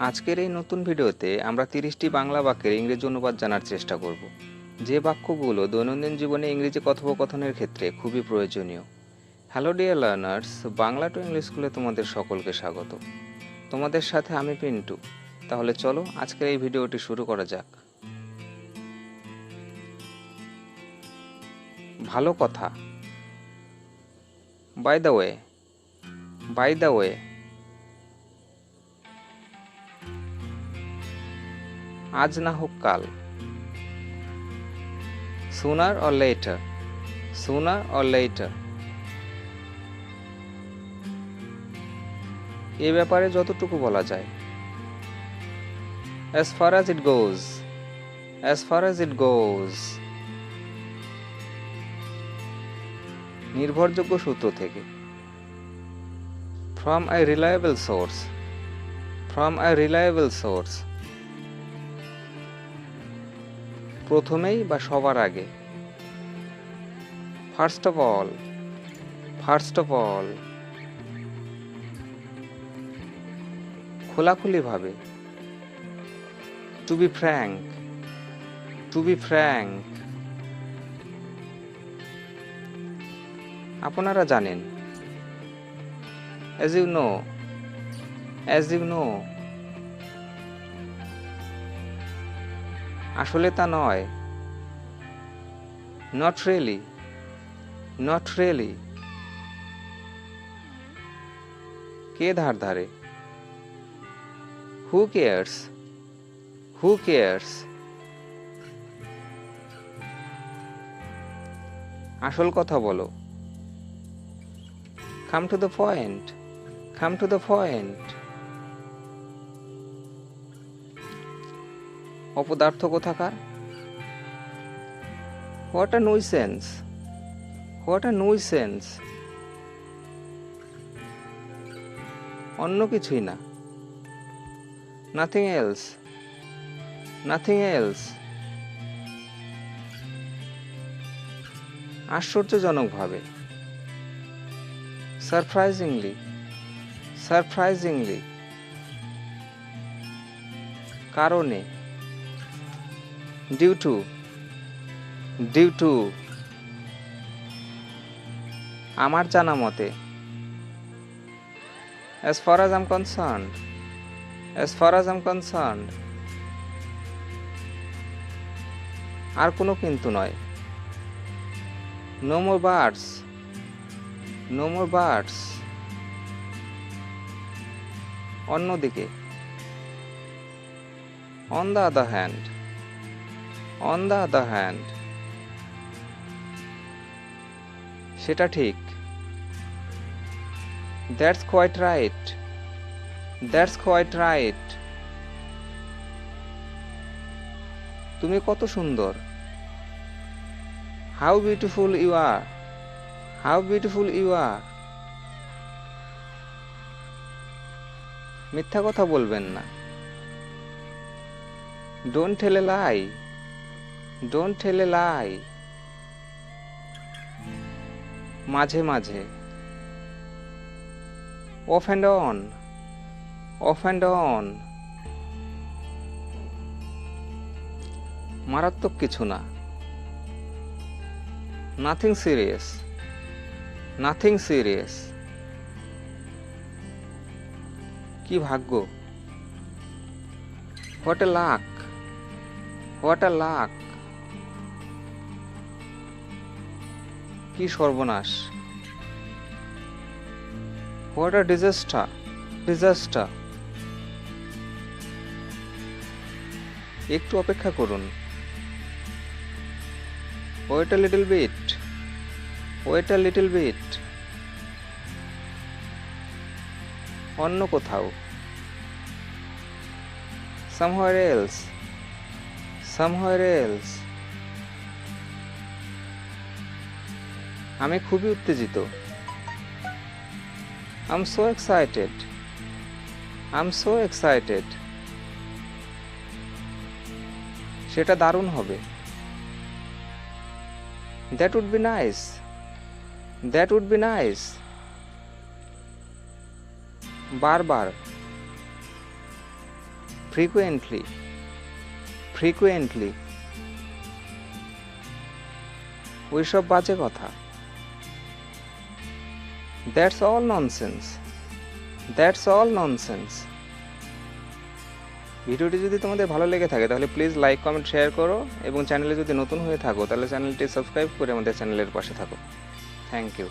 আজকের এই নতুন ভিডিওতে আমরা 30টি বাংলা বাক্যের ইংরেজি অনুবাদ জানার চেষ্টা করব, যে বাক্যগুলো দৈনন্দিন জীবনে ইংরেজি কথোপকথনের ক্ষেত্রে খুবই প্রয়োজনীয়। Hello dear learners, Bangla to English স্কুলে তোমাদের সকলকে স্বাগত। তোমাদের সাথে আমি পিন্টু। তাহলে চলো আজকের এই ভিডিওটি শুরু করা যাক। ভালো কথা। By the way, by the way. আজ না হোক কাল। Sooner or later, sooner or later. এ ব্যাপারে যতটুকু বলা যায়। as far as it goes, as far as it goes। নির্ভরযোগ্য সূত্র থেকে। from a reliable source, from a reliable source। প্রথমেই বা সবার আগে। First of all, first of all. খোলাখুলিভাবে। To be frank, to be frank. আপনারা জানেন। as you know, as you know। আসলে তা নয়। not really, not really। কে ধার ধারে। who cares, who cares। আসল কথা বলো। come to the point, come to the point। অপদার্থ কোথাকার। what a nuisance, what a nuisance। অন্য কিছুই না। nothing else, nothing else। আশ্চর্যজনকভাবে। surprisingly, surprisingly। কারণে। due to, due to। আমার জানা মতে। as far as I'm concerned, as far as I'm concerned। আর কোনো কিন্তু নয়। no more buts, no more buts। অন্যদিকে। on the other hand, on the other hand। সেটা ঠিক। that's quite right, that's quite right। তুমি কত সুন্দর। how beautiful you are, how beautiful you are। মিথ্যা কথা বলবেন না। don't tell a lie, don't tell a lie। মাঝে মাঝে। off and on, off and on। মারাত্মক কিছু না। nothing serious, nothing serious। কি ভাগ্য। what a luck, what a luck। কি সর্বনাশ। what a disaster, disaster। একটু অপেক্ষা করুন। wait a little bit, wait a little bit। অন্য কোথাও। somewhere else, somewhere else। আমি খুবই উত্তেজিত। I'm so excited, I'm so excited। সেটা দারুণ হবে। that would be nice, that would be nice। বারবার। Frequently, frequently. ওইসব বাজে কথা। That's all nonsense, that's all nonsense. ভিডিওটি যদি তোমাদের ভালো লেগে থাকে তাহলে প্লিজ লাইক, কমেন্ট, শেয়ার করো এবং চ্যানেলে যদি নতুন হয়ে থাকো তাহলে চ্যানেলটি সাবস্ক্রাইব করে আমাদের চ্যানেলের পাশে থাকো। Thank you.